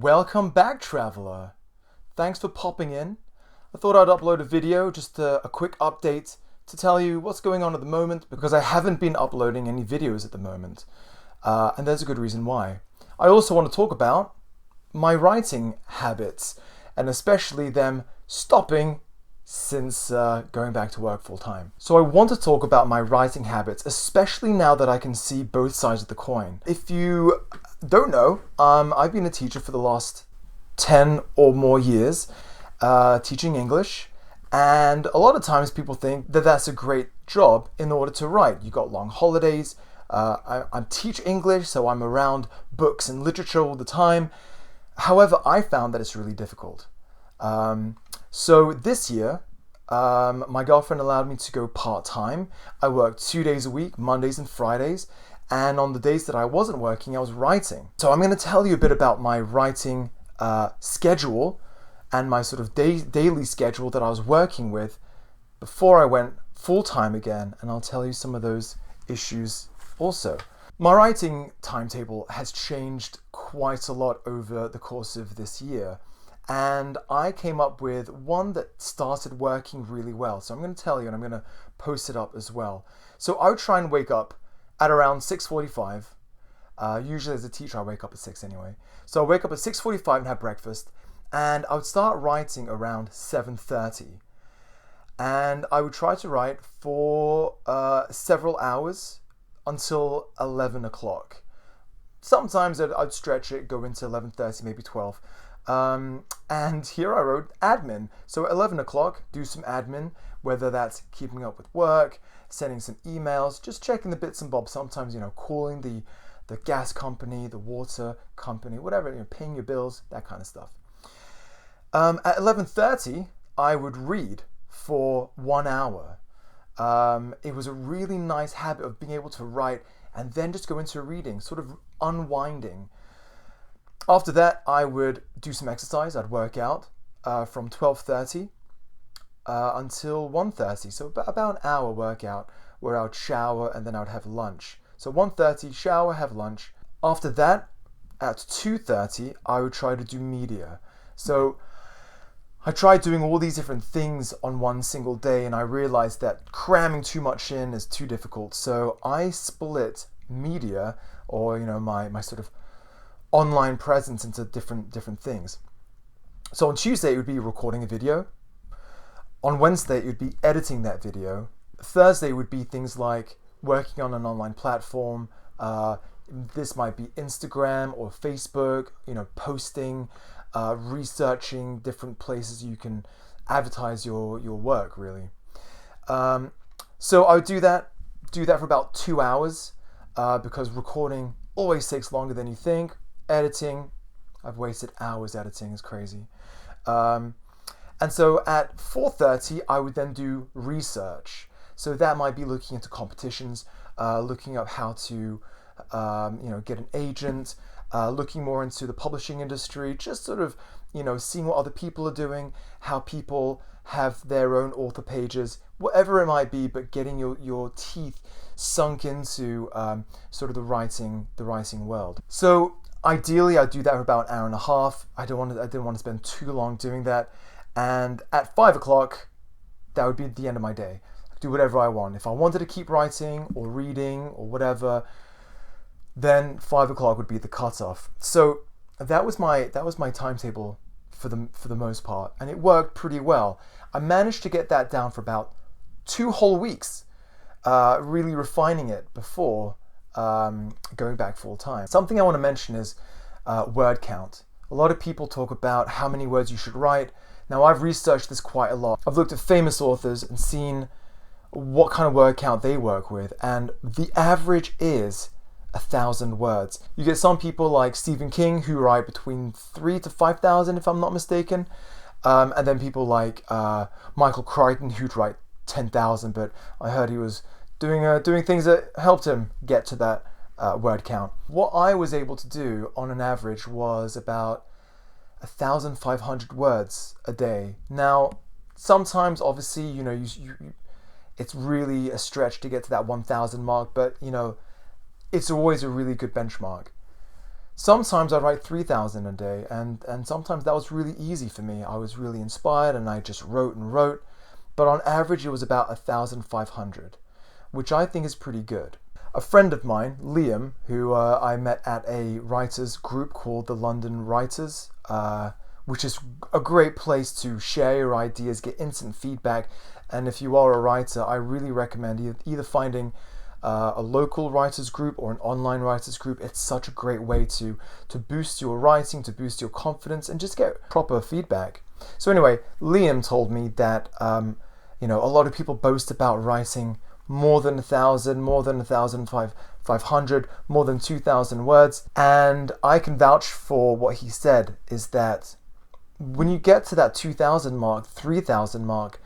Welcome back, traveler. Thanks for popping in. I thought I'd upload a video, just a quick update to tell you what's going on at the moment because I haven't been uploading any videos at the moment. And there's a good reason why. I also want to talk about my writing habits and especially them stopping since going back to work full time. So I want to talk about my writing habits, especially now that I can see both sides of the coin. If you don't know, I've been a teacher for the last 10 or more years, teaching English, and a lot of times people think that that's a great job in order to write. You got long holidays, I teach English, so I'm around books and literature all the time. However, I found that it's really difficult. So this year, my girlfriend allowed me to go part-time. I worked 2 days a week, Mondays and Fridays, and on the days that I wasn't working, I was writing. So I'm going to tell you a bit about my writing schedule and my sort of daily schedule that I was working with before I went full-time again, and I'll tell you some of those issues also. My writing timetable has changed quite a lot over the course of this year. And I came up with one that started working really well. So I'm going to tell you, and I'm going to post it up as well. So I would try and wake up at around 6:45. Usually as a teacher, I wake up at 6 anyway. So I wake up at 6:45 and have breakfast. And I would start writing around 7:30. And I would try to write for several hours until 11 o'clock. Sometimes I'd stretch it, go into 11:30, maybe 12. And here I wrote admin. So at 11 o'clock, do some admin, whether that's keeping up with work, sending some emails, just checking the bits and bobs. Sometimes, calling the gas company, the water company, whatever, paying your bills, that kind of stuff. At 11:30, I would read for 1 hour. It was a really nice habit of being able to write and then just go into reading, sort of unwinding. After that, I would do some exercise. I'd work out from 12:30 until 1:30. So about an hour workout where I would shower and then I would have lunch. So 1:30, shower, have lunch. After that, at 2:30, I would try to do media. So I tried doing all these different things on one single day, and I realized that cramming too much in is too difficult. So I split media, or my sort of online presence, into different things. So on Tuesday, it would be recording a video. On Wednesday, it would be editing that video. Thursday would be things like working on an online platform. This might be Instagram or Facebook, posting, researching different places you can advertise your work, really. So I would do that for about 2 hours, because recording always takes longer than you think. Editing, I've wasted hours editing, is crazy. And so at 4:30, I would then do research. So that might be looking into competitions, looking up how to, get an agent, looking more into the publishing industry, just sort of, seeing what other people are doing, how people have their own author pages, whatever it might be, but getting your teeth sunk into sort of the writing world. So ideally, I'd do that for about an hour and a half. I didn't want to spend too long doing that. And at 5 o'clock, that would be the end of my day. I'd do whatever I want. If I wanted to keep writing or reading or whatever, then 5 o'clock would be the cutoff. So that was my timetable for the most part, and it worked pretty well. I managed to get that down for about 2 whole weeks, really refining it before going back full time. Something I want to mention is word count. A lot of people talk about how many words you should write. Now, I've researched this quite a lot. I've looked at famous authors and seen what kind of word count they work with, and the average is 1,000 words. You get some people like Stephen King who write between 3,000 to 5,000, if I'm not mistaken, and then people like Michael Crichton who'd write 10,000, but I heard he was doing things that helped him get to that word count. What I was able to do on an average was about 1,500 words a day. Now, sometimes obviously, it's really a stretch to get to that 1,000 mark, but it's always a really good benchmark. Sometimes I write 3,000 a day, and sometimes that was really easy for me. I was really inspired and I just wrote and wrote. But on average, it was about 1,500, which I think is pretty good. A friend of mine, Liam, who I met at a writers group called the London Writers, which is a great place to share your ideas, get instant feedback. And if you are a writer, I really recommend either finding a local writers group or an online writers group. It's such a great way to boost your writing, to boost your confidence, and just get proper feedback. So anyway, Liam told me that a lot of people boast about writing more than 1,000, more than 1,500, more than 2,000 words, and I can vouch for what he said. Is that when you get to that 2,000 mark, 3,000 mark,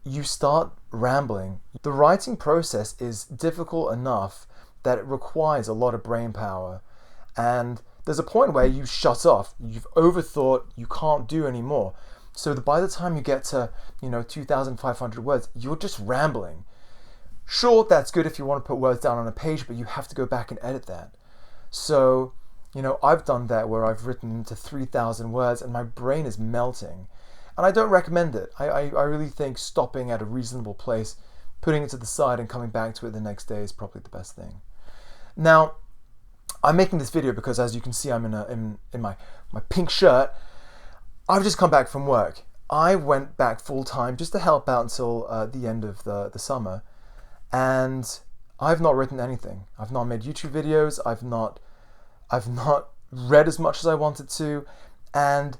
you start rambling. The writing process is difficult enough that it requires a lot of brain power, and there's a point where you shut off. You've overthought, you can't do anymore. So by the time you get to 2,500 words, you're just rambling. Sure, that's good if you want to put words down on a page, but you have to go back and edit that. So I've done that where I've written to 3,000 words and my brain is melting. And I don't recommend it. I really think stopping at a reasonable place, putting it to the side and coming back to it the next day is probably the best thing. Now, I'm making this video because, as you can see, I'm in my pink shirt. I've just come back from work. I went back full time just to help out until the end of the summer. And I've not written anything. I've not made YouTube videos. I've not read as much as I wanted to. And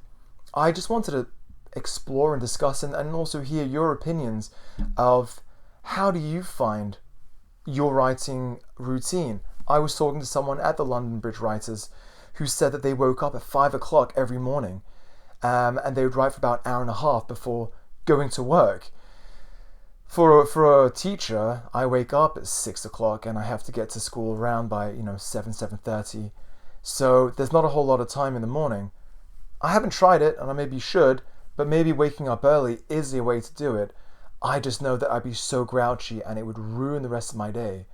I just wanted to explore and discuss and also hear your opinions of how do you find your writing routine. I was talking to someone at the London Bridge Writers who said that they woke up at 5 o'clock every morning and they would write for about an hour and a half before going to work. For a teacher, I wake up at 6 o'clock and I have to get to school around by 7:30. So there's not a whole lot of time in the morning. I haven't tried it, and I maybe should, but maybe waking up early is the way to do it. I just know that I'd be so grouchy and it would ruin the rest of my day.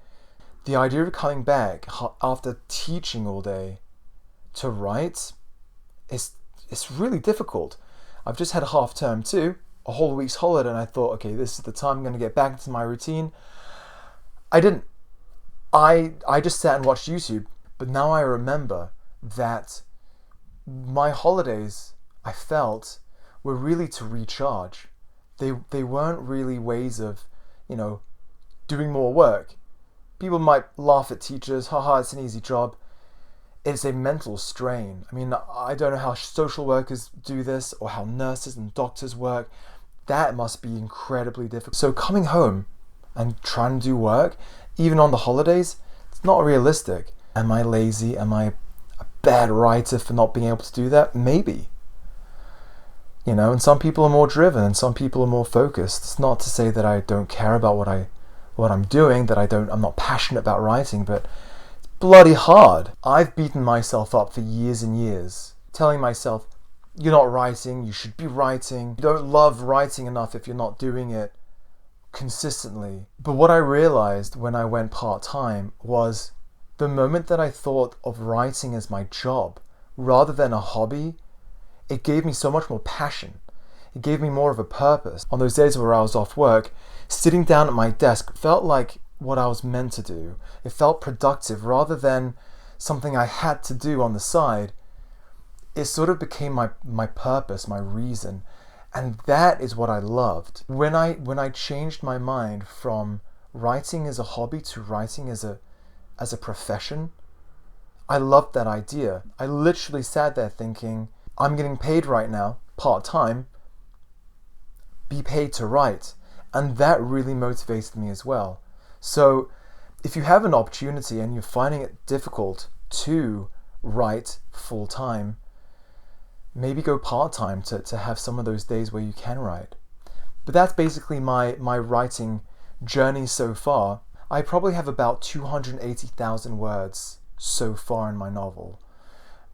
The idea of coming back after teaching all day to write it's really difficult. I've just had a half term too, a whole week's holiday, and I thought, okay, this is the time I'm going to get back into my routine. I didn't. I just sat and watched YouTube, but now I remember that my holidays, I felt, were really to recharge. They weren't really ways of, doing more work. People might laugh at teachers, haha, it's an easy job. It's a mental strain. I mean, I don't know how social workers do this or how nurses and doctors work. That must be incredibly difficult. So coming home and trying to do work, even on the holidays, it's not realistic. Am I lazy? Am I a bad writer for not being able to do that? Maybe. And some people are more driven and some people are more focused. It's not to say that I don't care about what I'm doing, that I'm not passionate about writing, but it's bloody hard. I've beaten myself up for years and years, telling myself, you're not writing, you should be writing. You don't love writing enough if you're not doing it consistently. But what I realized when I went part-time was the moment that I thought of writing as my job rather than a hobby, it gave me so much more passion. It gave me more of a purpose. On those days where I was off work, sitting down at my desk felt like what I was meant to do. It felt productive rather than something I had to do on the side. It sort of became my purpose, my reason. And that is what I loved. When I changed my mind from writing as a hobby to writing as a profession, I loved that idea. I literally sat there thinking, I'm getting paid right now, part-time, be paid to write. And that really motivated me as well. So if you have an opportunity and you're finding it difficult to write full-time, maybe go part-time to have some of those days where you can write. But that's basically my writing journey so far. I probably have about 280,000 words so far in my novel.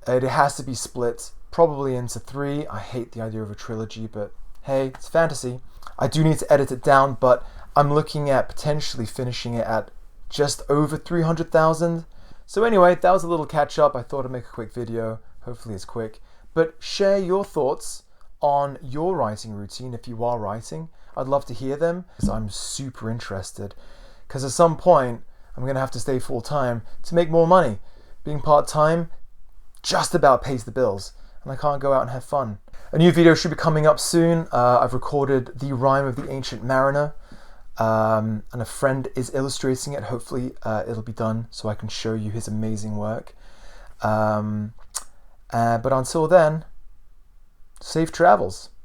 It has to be split probably into 3. I hate the idea of a trilogy, but hey, it's fantasy. I do need to edit it down, but I'm looking at potentially finishing it at just over 300,000. So anyway, that was a little catch up. I thought I'd make a quick video. Hopefully it's quick. But share your thoughts on your writing routine if you are writing. I'd love to hear them because I'm super interested. Because at some point, I'm going to have to stay full-time to make more money. Being part-time just about pays the bills, and I can't go out and have fun. A new video should be coming up soon. I've recorded the Rime of the Ancient Mariner, and a friend is illustrating it. Hopefully it'll be done so I can show you his amazing work. But until then, safe travels.